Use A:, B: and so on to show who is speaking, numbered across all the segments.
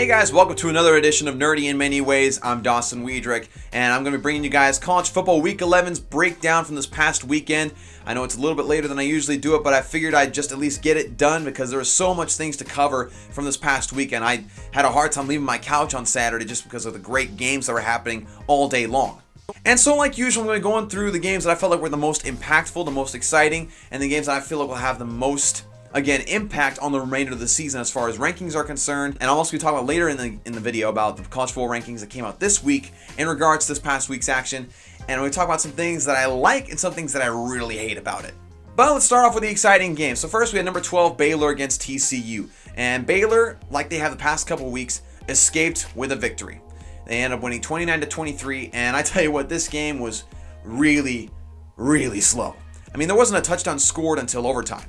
A: Hey guys, welcome to another edition of Nerdy in Many Ways. I'm Dawson Weidrich, and I'm going to be bringing you guys College Football Week 11's breakdown from this past weekend. I know it's a little bit later than I usually do it, but I figured I'd just at least get it done because there was so much things to cover from this past weekend. I had a hard time leaving my couch on Saturday just because of the great games that were happening all day long. And so like usual, I'm going to be going through the games that I felt like were the most impactful, the most exciting, and the games that I feel like will have the most impact on the remainder of the season as far as rankings are concerned. And I'll also be talking about later in the video about the college football rankings that came out this week in regards to this past week's action. And I'm going to talk about some things that I like and some things that I really hate about it. But let's start off with the exciting game. So first we had number 12 Baylor against TCU. And Baylor, like they have the past couple of weeks, escaped with a victory. They ended up winning 29-23. And I tell you what, this game was really, really slow. I mean, there wasn't a touchdown scored until overtime.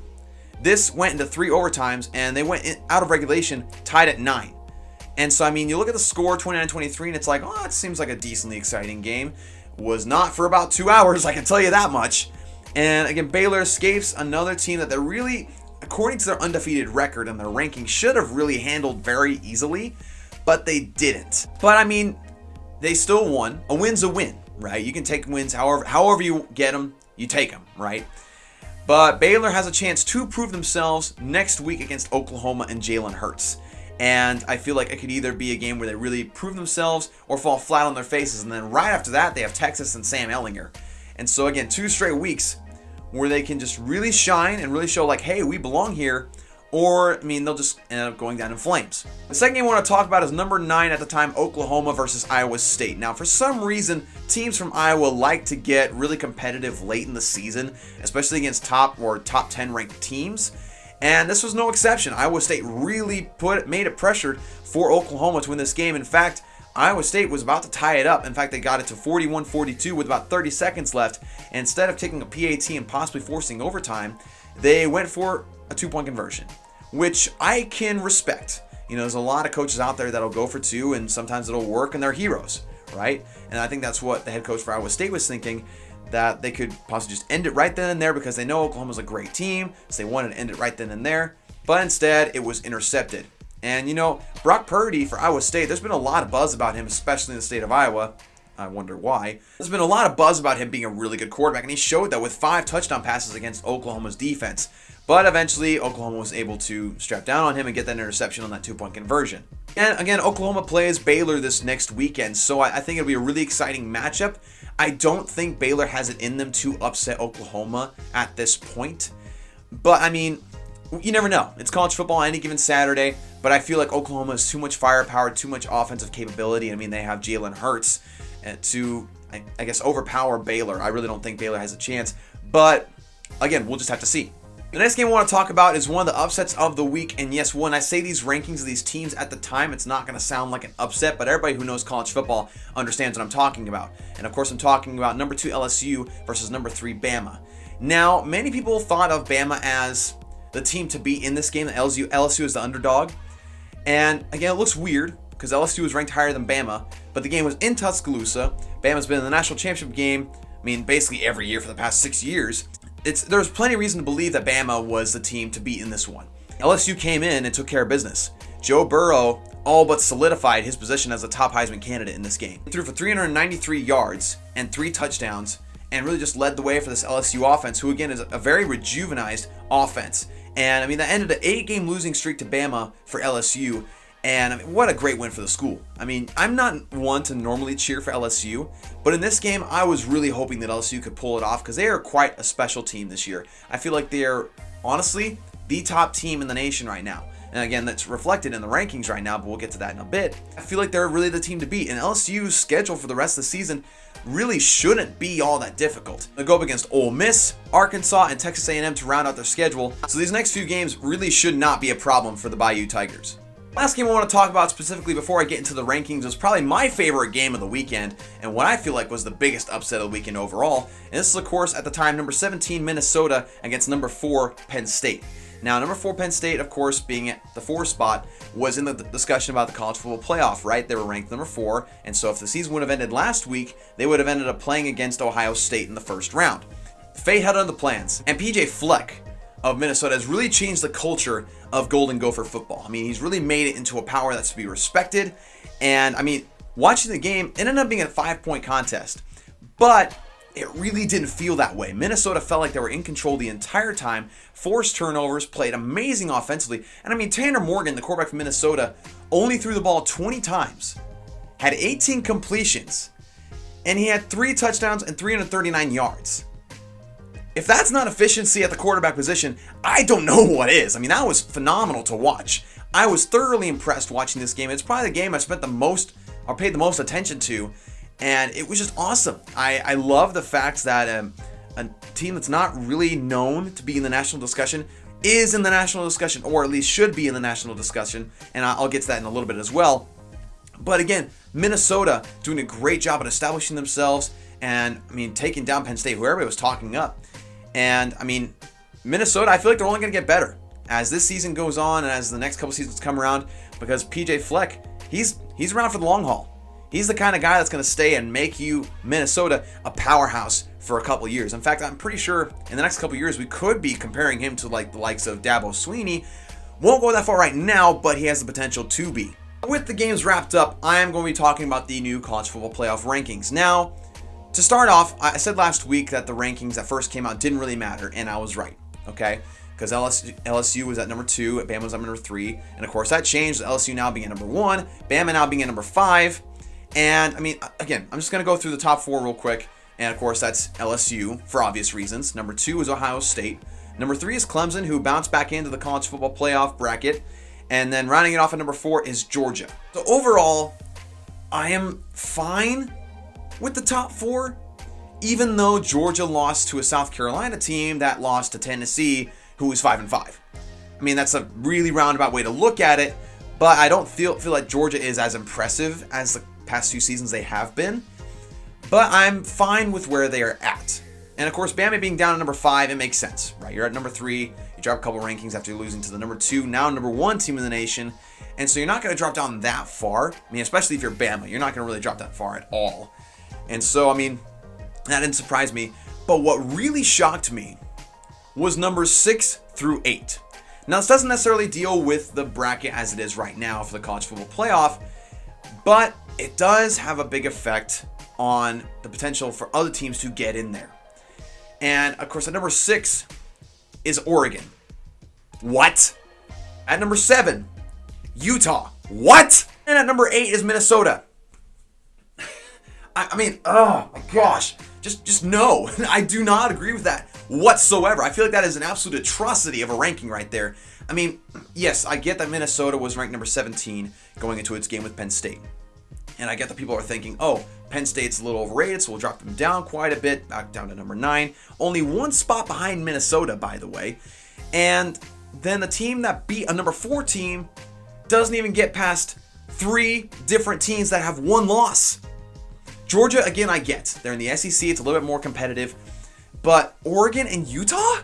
A: This went into 3 overtimes, and they went out of regulation tied at 9. And so, I mean, you look at the score, 29-23, and it's like, oh, it seems like a decently exciting game. Was not for about 2 hours, I can tell you that much. And again, Baylor escapes another team that they're really, according to their undefeated record and their ranking, should have really handled very easily, but they didn't. But, I mean, they still won. A win's a win, right? You can take wins however you get them, you take them, right? But Baylor has a chance to prove themselves next week against Oklahoma and Jalen Hurts. And I feel like it could either be a game where they really prove themselves or fall flat on their faces. And then right after that, they have Texas and Sam Ehlinger. And so again, 2 straight weeks where they can just really shine and really show like, hey, we belong here. Or, I mean, they'll just end up going down in flames. The second game I want to talk about is number 9 at the time, Oklahoma versus Iowa State. Now, for some reason, teams from Iowa like to get really competitive late in the season, especially against top 10 ranked teams. And this was no exception. Iowa State really made it pressured for Oklahoma to win this game. In fact, Iowa State was about to tie it up. In fact, they got it to 41-42 with about 30 seconds left. And instead of taking a PAT and possibly forcing overtime, they went for a 2-point conversion, which I can respect. You know, there's a lot of coaches out there that'll go for 2, and sometimes it'll work, and they're heroes, right? And I think that's what the head coach for Iowa State was thinking, that they could possibly just end it right then and there because they know Oklahoma's a great team, so they wanted to end it right then and there. But instead, it was intercepted. And, you know, Brock Purdy for Iowa State, there's been a lot of buzz about him, especially in the state of Iowa. I wonder why. There's been a lot of buzz about him being a really good quarterback, and he showed that with 5 touchdown passes against Oklahoma's defense. But eventually, Oklahoma was able to strap down on him and get that interception on that 2-point conversion. And again, Oklahoma plays Baylor this next weekend, so I think it'll be a really exciting matchup. I don't think Baylor has it in them to upset Oklahoma at this point. But, I mean, you never know. It's college football any given Saturday, but I feel like Oklahoma has too much firepower, too much offensive capability. I mean, they have Jalen Hurts to, I guess, overpower Baylor. I really don't think Baylor has a chance, but again, we'll just have to see. The next game I want to talk about is one of the upsets of the week, and yes, when I say these rankings of these teams at the time, it's not going to sound like an upset, but everybody who knows college football understands what I'm talking about. And of course, I'm talking about number 2 LSU versus number 3 Bama. Now, many people thought of Bama as the team to beat in this game. LSU is the underdog, and again, it looks weird because LSU was ranked higher than Bama, but the game was in Tuscaloosa. Bama's been in the national championship game, I mean, basically every year for the past 6 years. There's plenty of reason to believe that Bama was the team to beat in this one. LSU came in and took care of business. Joe Burrow all but solidified his position as the top Heisman candidate in this game. He threw for 393 yards and 3 touchdowns and really just led the way for this LSU offense, who again is a very rejuvenized offense. And I mean, that ended an 8-game losing streak to Bama for LSU. And I mean, what a great win for the school. I mean, I'm not one to normally cheer for LSU, but in this game, I was really hoping that LSU could pull it off because they are quite a special team this year. I feel like they are, honestly, the top team in the nation right now. And again, that's reflected in the rankings right now, but we'll get to that in a bit. I feel like they're really the team to beat, and LSU's schedule for the rest of the season really shouldn't be all that difficult. They go up against Ole Miss, Arkansas, and Texas A&M to round out their schedule, so these next few games really should not be a problem for the Bayou Tigers. Last game I want to talk about specifically before I get into the rankings was probably my favorite game of the weekend and what I feel like was the biggest upset of the weekend overall. And this is, of course, at the time, number 17 Minnesota against number 4 Penn State. Now, number 4 Penn State, of course, being at the 4 spot, was in the discussion about the college football playoff, right? They were ranked number 4, and so if the season would have ended last week, they would have ended up playing against Ohio State in the first round. Fate had other plans, and PJ Fleck of Minnesota has really changed the culture of Golden Gopher football. I mean, he's really made it into a power that's to be respected. And I mean, watching the game, it ended up being a 5-point contest, but it really didn't feel that way. Minnesota felt like they were in control the entire time, forced turnovers, played amazing offensively. And I mean, Tanner Morgan, the quarterback from Minnesota, only threw the ball 20 times, had 18 completions, and he had 3 touchdowns and 339 yards. If that's not efficiency at the quarterback position, I don't know what is. I mean, that was phenomenal to watch. I was thoroughly impressed watching this game. It's probably the game I spent the most, or paid the most attention to, and it was just awesome. I love the fact that a team that's not really known to be in the national discussion is in the national discussion, or at least should be in the national discussion, and I'll get to that in a little bit as well. But again, Minnesota doing a great job at establishing themselves, and I mean, taking down Penn State, who everybody was talking up. And I mean, Minnesota, I feel like they're only going to get better as this season goes on and as the next couple seasons come around, because PJ Fleck, he's around for the long haul. He's the kind of guy that's going to stay and make you, Minnesota, a powerhouse for a couple years. In fact, I'm pretty sure in the next couple years we could be comparing him to like the likes of Dabo Swinney. Won't go that far right now, but he has the potential to be. With the games wrapped up, I am going to be talking about the new college football playoff rankings. Now, to start off, I said last week that the rankings that first came out didn't really matter, and I was right, okay? Because LSU was at number 2, Bama was at number 3, and of course that changed, LSU now being at number 1, Bama now being at number 5, and I mean, again, I'm just going to go through the top 4 real quick, and of course that's LSU for obvious reasons. Number 2 is Ohio State, number 3 is Clemson, who bounced back into the college football playoff bracket, and then rounding it off at number 4 is Georgia. So overall, I am fine with the top 4, even though Georgia lost to a South Carolina team that lost to Tennessee, who was 5-5. I mean, that's a really roundabout way to look at it, but I don't feel like Georgia is as impressive as the past 2 seasons they have been. But I'm fine with where they are at. And of course, Bama being down at number 5, it makes sense, right? You're at number 3, you drop a couple rankings after losing to the number 2, now number 1 team in the nation, and so you're not going to drop down that far. I mean, especially if you're Bama, you're not going to really drop that far at all. And so, I mean, that didn't surprise me. But what really shocked me was numbers 6 through 8. Now, this doesn't necessarily deal with the bracket as it is right now for the college football playoff, but it does have a big effect on the potential for other teams to get in there. And, of course, at number 6 is Oregon. What? At number 7, Utah. What? And at number 8 is Minnesota. I mean, oh my gosh, just no. I do not agree with that whatsoever. I feel like that is an absolute atrocity of a ranking right there. I mean, yes, I get that Minnesota was ranked number 17 going into its game with Penn State. And I get that people are thinking, oh, Penn State's a little overrated, so we'll drop them down quite a bit, back down to number 9. Only 1 spot behind Minnesota, by the way. And then the team that beat a number 4 team doesn't even get past 3 different teams that have 1 loss. Georgia, again, I get. They're in the SEC. It's a little bit more competitive. But Oregon and Utah?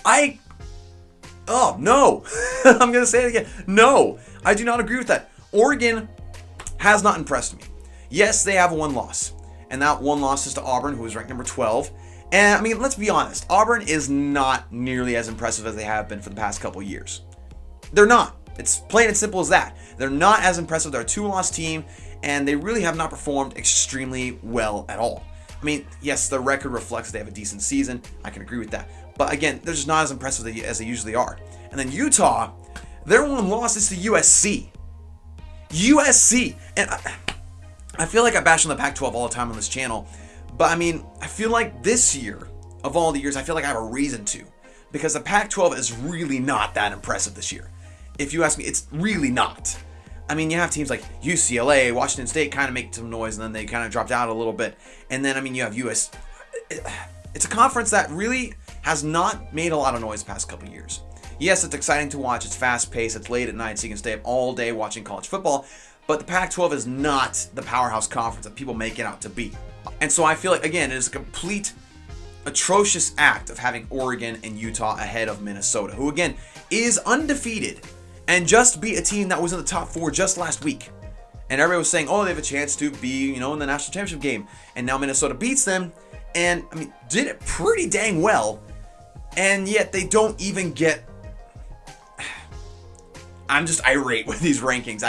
A: Oh, no. I'm going to say it again. No, I do not agree with that. Oregon has not impressed me. Yes, they have 1 loss. And that 1 loss is to Auburn, who is ranked number 12. And, I mean, let's be honest. Auburn is not nearly as impressive as they have been for the past couple years. They're not. It's plain and simple as that. They're not as impressive. They're a 2-loss team. And they really have not performed extremely well at all. I mean, yes, the record reflects they have a decent season. I can agree with that. But again, they're just not as impressive as they usually are. And then Utah, their 1 loss is to USC. USC! And I feel like I bash on the Pac-12 all the time on this channel. But I mean, I feel like this year, of all the years, I feel like I have a reason to. Because the Pac-12 is really not that impressive this year. If you ask me, it's really not. I mean, you have teams like UCLA, Washington State kind of make some noise, and then they kind of dropped out a little bit. And then, I mean, you have US. It's a conference that really has not made a lot of noise the past couple of years. Yes, it's exciting to watch. It's fast-paced. It's late at night, so you can stay up all day watching college football. But the Pac-12 is not the powerhouse conference that people make it out to be. And so I feel like, again, it is a complete atrocious act of having Oregon and Utah ahead of Minnesota, who, again, is undefeated and just beat a team that was in the top 4 just last week. And everybody was saying, oh, they have a chance to be, in the national championship game. And now Minnesota beats them and, I mean, did it pretty dang well. And yet they don't even get... I'm just irate with these rankings.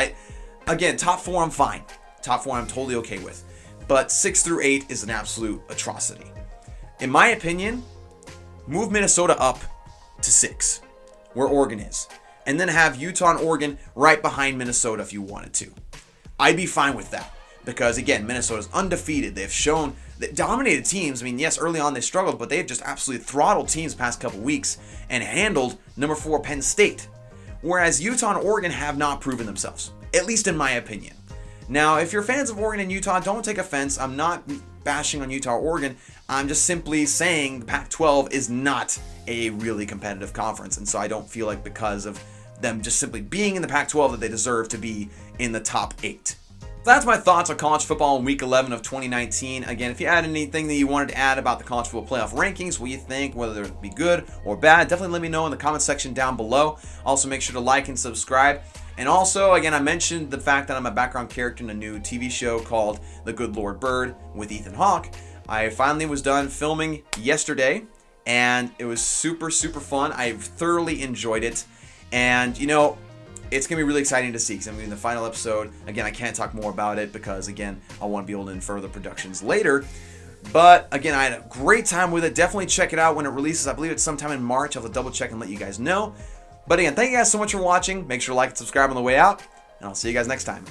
A: Again, top 4 I'm fine. Top 4 I'm totally okay with. But 6 through 8 is an absolute atrocity. In my opinion, move Minnesota up to 6, where Oregon is. And then have Utah and Oregon right behind Minnesota if you wanted to. I'd be fine with that. Because, again, Minnesota's undefeated. They've shown that dominated teams. I mean, yes, early on they struggled, but they've just absolutely throttled teams the past couple weeks and handled number 4 Penn State. Whereas Utah and Oregon have not proven themselves, at least in my opinion. Now, if you're fans of Oregon and Utah, don't take offense. I'm not bashing on Utah or Oregon. I'm just simply saying the Pac-12 is not a really competitive conference. And so I don't feel like because of them just simply being in the Pac-12 that they deserve to be in the top 8. That's my thoughts on college football in Week 11 of 2019. Again, if you had anything that you wanted to add about the college football playoff rankings, what you think, whether it be good or bad, definitely let me know in the comment section down below. Also, make sure to like and subscribe. And also, again, I mentioned the fact that I'm a background character in a new TV show called The Good Lord Bird with Ethan Hawke. I finally was done filming yesterday, and it was super, super fun. I thoroughly enjoyed it. And, you know, it's going to be really exciting to see because I'm going to be in the final episode. Again, I can't talk more about it because, again, I want to be able to infer the productions later. But, again, I had a great time with it. Definitely check it out when it releases. I believe it's sometime in March. I'll have to double check and let you guys know. But, again, thank you guys so much for watching. Make sure to like and subscribe on the way out. And I'll see you guys next time.